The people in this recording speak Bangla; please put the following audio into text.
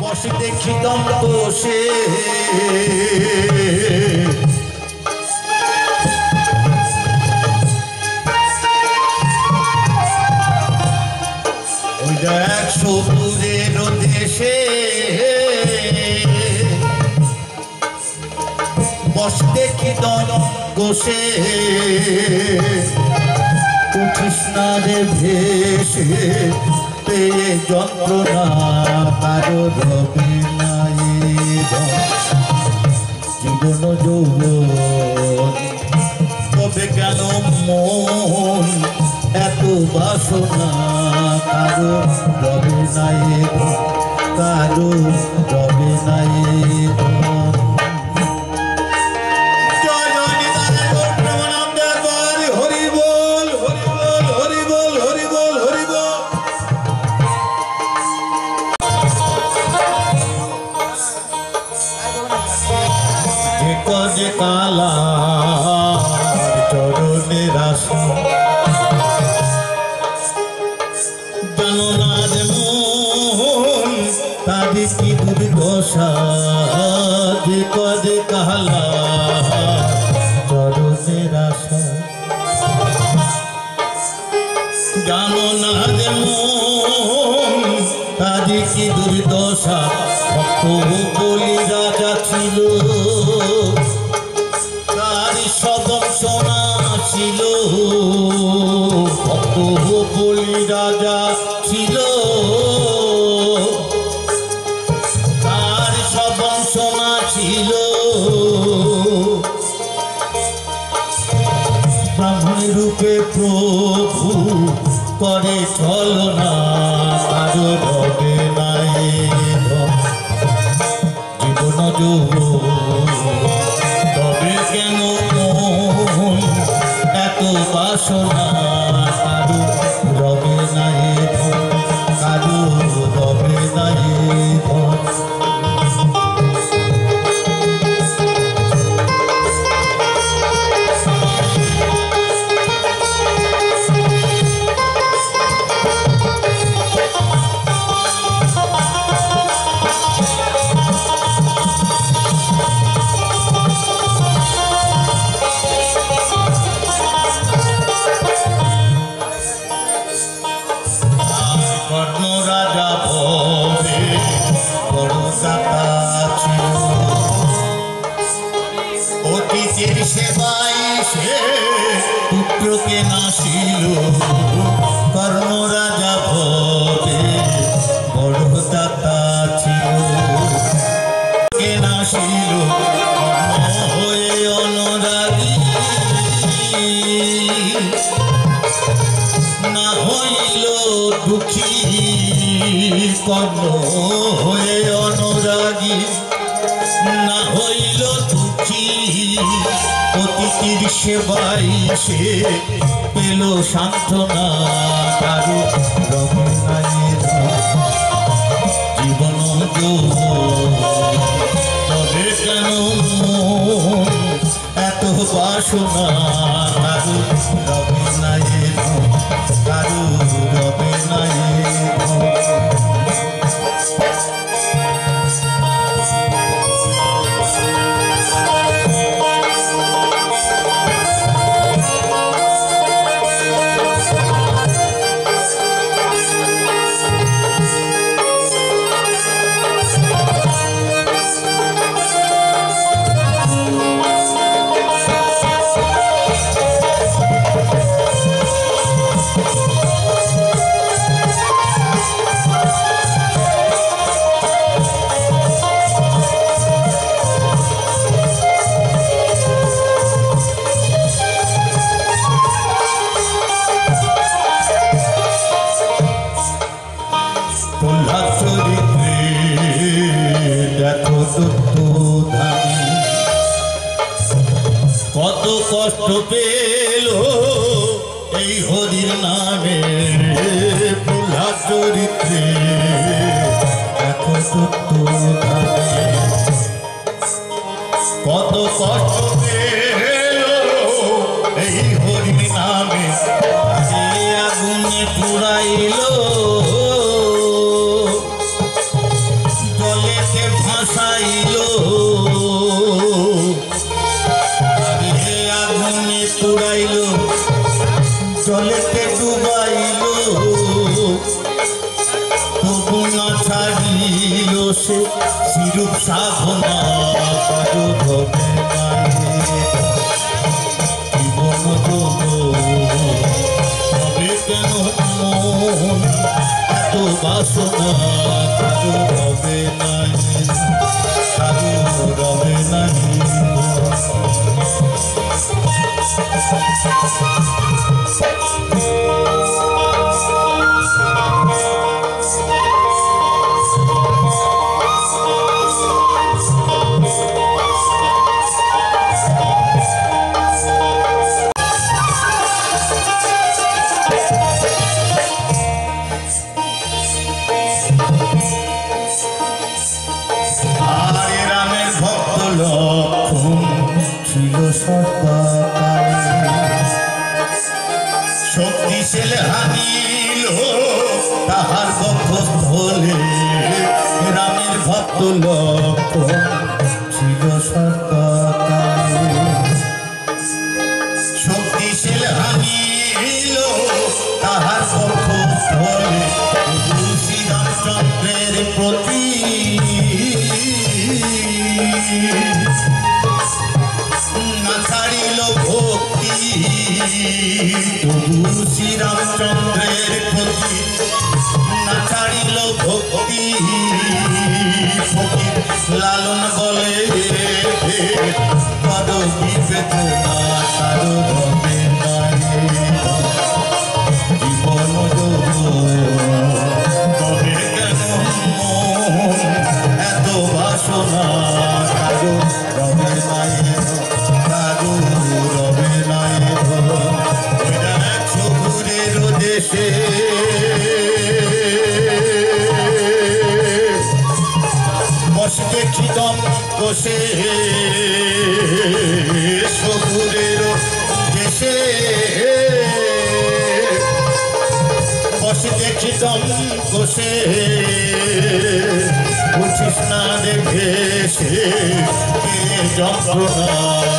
বসে দেখি দন্ত সে ওই দেখ সবুজের দেশে বসে দেখি দন্ত সে উঠিস না রে ভেসে পেয়ে যন্ত্রণা কারো রবে নাই জীবন যৌবন তবে কেন মন এত বাসনা কারো রবে নাই কারো রবে নাই কালা চরণের আশা জানো না রে মন তাদের কি দুর্দশা যে কদে কালা চরণের আশা জানো না রে মন তাদের কি দুর্দশা ভক্ত বলি রাজা ছিল সদম সোনা ছিল ভক্ত বলি রাজা ছিল তার সদম সোনা ছিল ব্রাহ্মণ রূপে প্রভু করে চলনা কারো রবে নাই জীবন তবে কেন এত বাসনা কারু রবে নাই কারু রবে নাই পুত্রকে নাসিল কর্ণ রাজা ভবে বড় দাতা ছিল কে নাসিল হয়ে অনুরাগী না হইল দুঃখী কর্ণ হয়ে অনুরাগী না হইল দুঃখী অতিথির সেবাই সে পেল সান্ত্বনা কারো রবে নাই জীবন তবে কেন এত বাসনা কারো রবে নাই কারো রবে নাই কত কষ্ট পেল এই হরির নামে প্রহ্লাদ চরিত্রে দেখো সত্য কত কষ্ট পেল এই হরির নামে আগুনে পুরাইল দোষে সিরূপ সাধনা কারো হবে নাই জীবন হবে কেন মন এত বাসনা কারো হবে নাই কারো হবে নাই শক্তিশীল হানিল তাহার বক্ষস্থলে রামের ভক্ত লক্ষণ ছিল সর্বকালে শক্তিশীল হানিল তাহার বক্ষস্থলে শ্রীরামচন্দ্রের প্রতি না ছাড়িল ভক্তি শ্রীরামচন্দ্রের প্রতি না ছাড়িল ভক্তি ফকির লালন বলে কারো বিবেচনা কারো হবে নাই জীবন তবে কেন এত বাসনা কারো রবে নাই কারো রবে নাই সবুরের দেশে বসে দেখিতম বসে সবুরের দেশে বসে দেখিতম বসে উঠিস না দেখে সে যন্ত্রণা